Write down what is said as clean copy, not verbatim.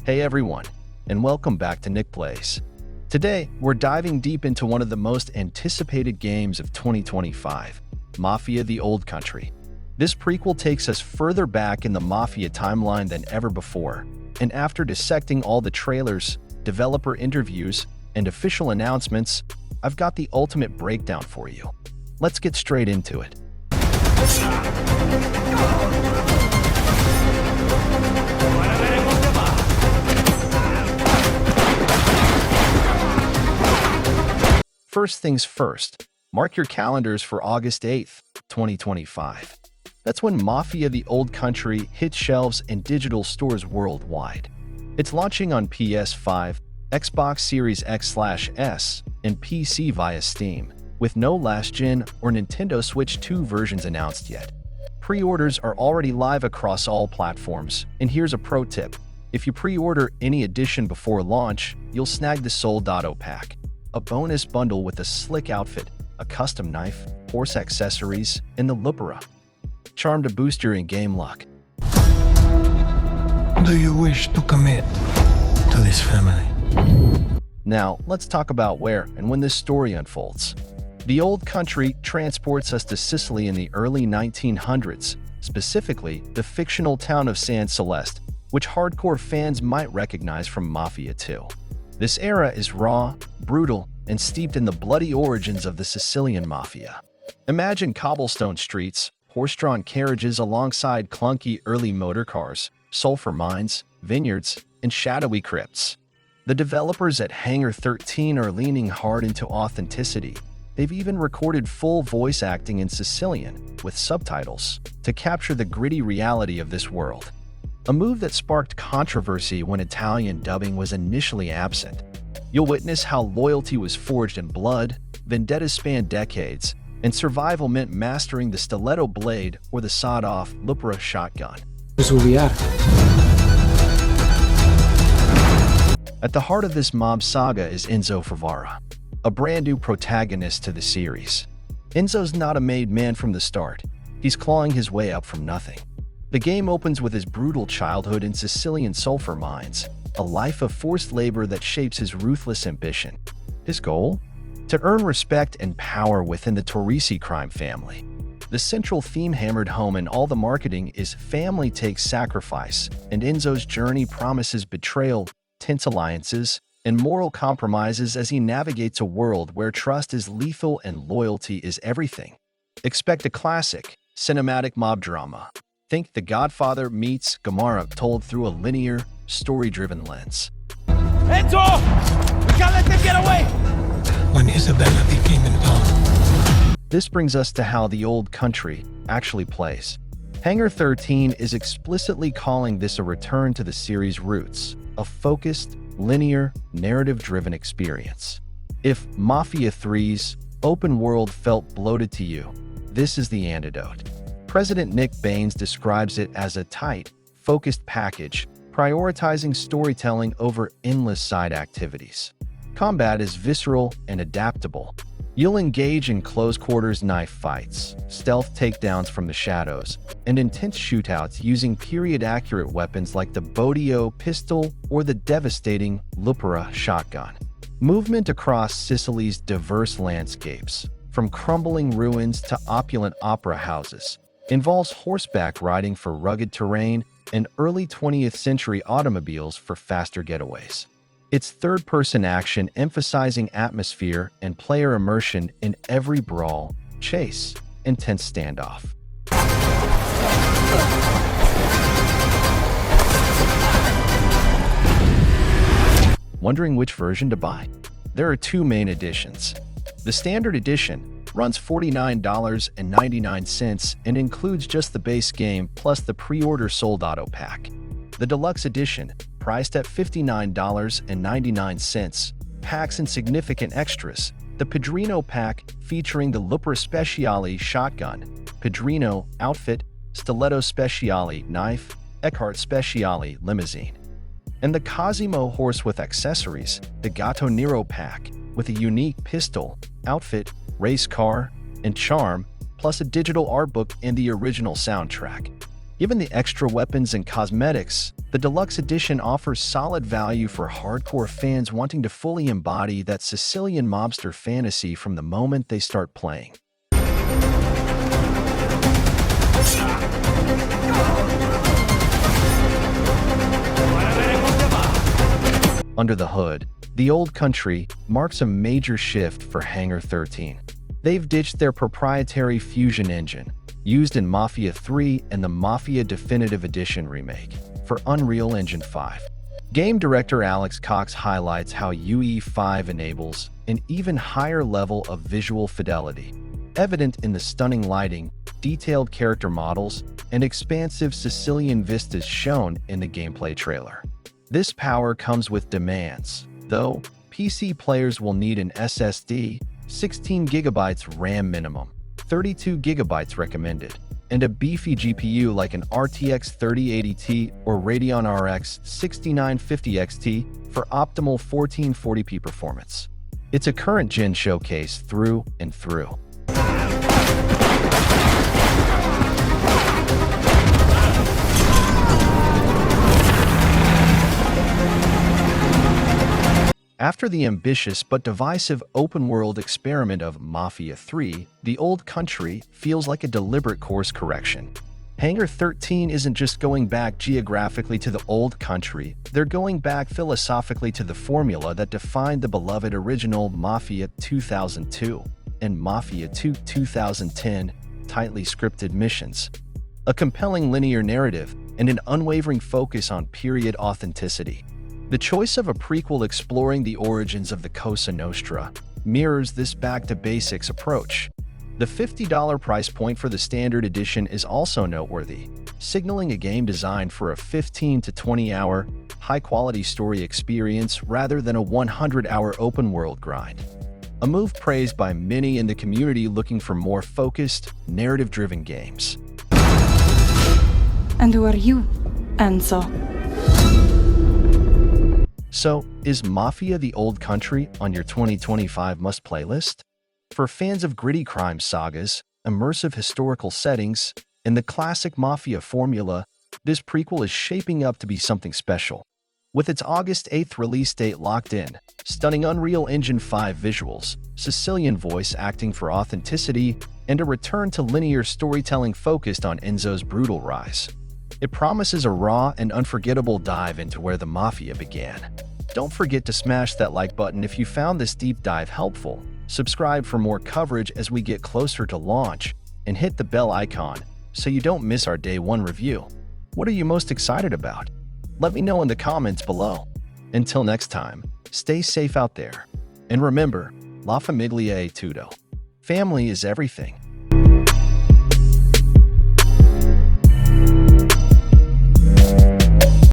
Hey everyone, and welcome back to Nick Plays. Today, we're diving deep into one of the most anticipated games of 2025, Mafia: The Old Country. This prequel takes us further back in the Mafia timeline than ever before, and after dissecting all the trailers, developer interviews, and official announcements, I've got the ultimate breakdown for you. Let's get straight into it. First things first, mark your calendars for August 8th, 2025. That's when Mafia: The Old Country hits shelves in digital stores worldwide. It's launching on PS5, Xbox Series X/S, and PC via Steam, with no last-gen or Nintendo Switch 2 versions announced yet. Pre-orders are already live across all platforms, and here's a pro tip. If you pre-order any edition before launch, you'll snag the Sold Auto Pack, a bonus bundle with a slick outfit, a custom knife, horse accessories, and the Lupera charm to boost your in-game luck. Do you wish to commit to this family? Now, let's talk about where and when this story unfolds. The Old Country transports us to Sicily in the early 1900s, specifically the fictional town of San Celeste, which hardcore fans might recognize from Mafia II. This era is raw, brutal, and steeped in the bloody origins of the Sicilian Mafia. Imagine cobblestone streets, horse-drawn carriages alongside clunky early motor cars, sulfur mines, vineyards, and shadowy crypts. The developers at Hangar 13 are leaning hard into authenticity. They've even recorded full voice acting in Sicilian, with subtitles, to capture the gritty reality of this world. A move that sparked controversy when Italian dubbing was initially absent. You'll witness how loyalty was forged in blood, vendettas spanned decades, and survival meant mastering the stiletto blade or the sawed-off Lupera shotgun. At the heart of this mob saga is Enzo Favara, a brand new protagonist to the series. Enzo's not a made man from the start. He's clawing his way up from nothing. The game opens with his brutal childhood in Sicilian sulfur mines, a life of forced labor that shapes his ruthless ambition. His goal? To earn respect and power within the Torrisi crime family. The central theme hammered home in all the marketing is family takes sacrifice, and Enzo's journey promises betrayal, tense alliances, and moral compromises as he navigates a world where trust is lethal and loyalty is everything. Expect a classic, cinematic mob drama. Think The Godfather meets Gamera told through a linear, story-driven lens. Enzo! We can't let them get away! When Isabella became involved. This brings us to how The Old Country actually plays. Hangar 13 is explicitly calling this a return to the series' roots, a focused, linear, narrative-driven experience. If Mafia 3's open world felt bloated to you, this is the antidote. President Nick Baines describes it as a tight, focused package, prioritizing storytelling over endless side activities. Combat is visceral and adaptable. You'll engage in close-quarters knife fights, stealth takedowns from the shadows, and intense shootouts using period-accurate weapons like the Bodio pistol or the devastating Lupera shotgun. Movement across Sicily's diverse landscapes, from crumbling ruins to opulent opera houses, involves horseback riding for rugged terrain and early 20th century automobiles for faster getaways. It's third-person action emphasizing atmosphere and player immersion in every brawl, chase, and tense standoff. Wondering which version to buy? There are two main editions. The Standard Edition runs $49.99 and includes just the base game plus the pre-order Sold Auto Pack. The Deluxe Edition, priced at $59.99, packs in significant extras. The Padrino Pack, featuring the Lupera Speciale shotgun, Padrino outfit, Stiletto Speciale knife, Eckhart Speciale limousine. And the Cosimo horse with accessories, the Gatto Nero Pack, with a unique pistol, outfit, race car, and charm, plus a digital art book and the original soundtrack. Given the extra weapons and cosmetics, the deluxe edition offers solid value for hardcore fans wanting to fully embody that Sicilian mobster fantasy from the moment they start playing. Under the hood, the Old Country marks a major shift for Hangar 13. They've ditched their proprietary fusion engine, used in Mafia III and the Mafia Definitive Edition remake, for Unreal Engine 5. Game director Alex Cox highlights how UE5 enables an even higher level of visual fidelity, evident in the stunning lighting, detailed character models, and expansive Sicilian vistas shown in the gameplay trailer. This power comes with demands, though. PC players will need an SSD, 16GB RAM minimum, 32GB recommended, and a beefy GPU like an RTX 3080 or Radeon RX 6950 XT for optimal 1440p performance. It's a current-gen showcase through and through. After the ambitious but divisive open-world experiment of Mafia III, the Old Country feels like a deliberate course correction. Hangar 13 isn't just going back geographically to the Old Country, they're going back philosophically to the formula that defined the beloved original Mafia 2002 and Mafia II 2010 tightly scripted missions. A compelling linear narrative and an unwavering focus on period authenticity. The choice of a prequel exploring the origins of the Cosa Nostra mirrors this back-to-basics approach. The $50 price point for the standard edition is also noteworthy, signaling a game designed for a 15 to 20-hour, high-quality story experience rather than a 100-hour open-world grind. A move praised by many in the community looking for more focused, narrative-driven games. And who are you, Enzo? So, is Mafia the Old Country on your 2025 must-play list? For fans of gritty crime sagas, immersive historical settings, and the classic Mafia formula, this prequel is shaping up to be something special. With its August 8th release date locked in, stunning Unreal Engine 5 visuals, Sicilian voice acting for authenticity, and a return to linear storytelling focused on Enzo's brutal rise, it promises a raw and unforgettable dive into where the Mafia began. Don't forget to smash that like button if you found this deep dive helpful, subscribe for more coverage as we get closer to launch, and hit the bell icon so you don't miss our Day 1 review. What are you most excited about? Let me know in the comments below. Until next time, stay safe out there. And remember, La Famiglia è tutto. Family is everything.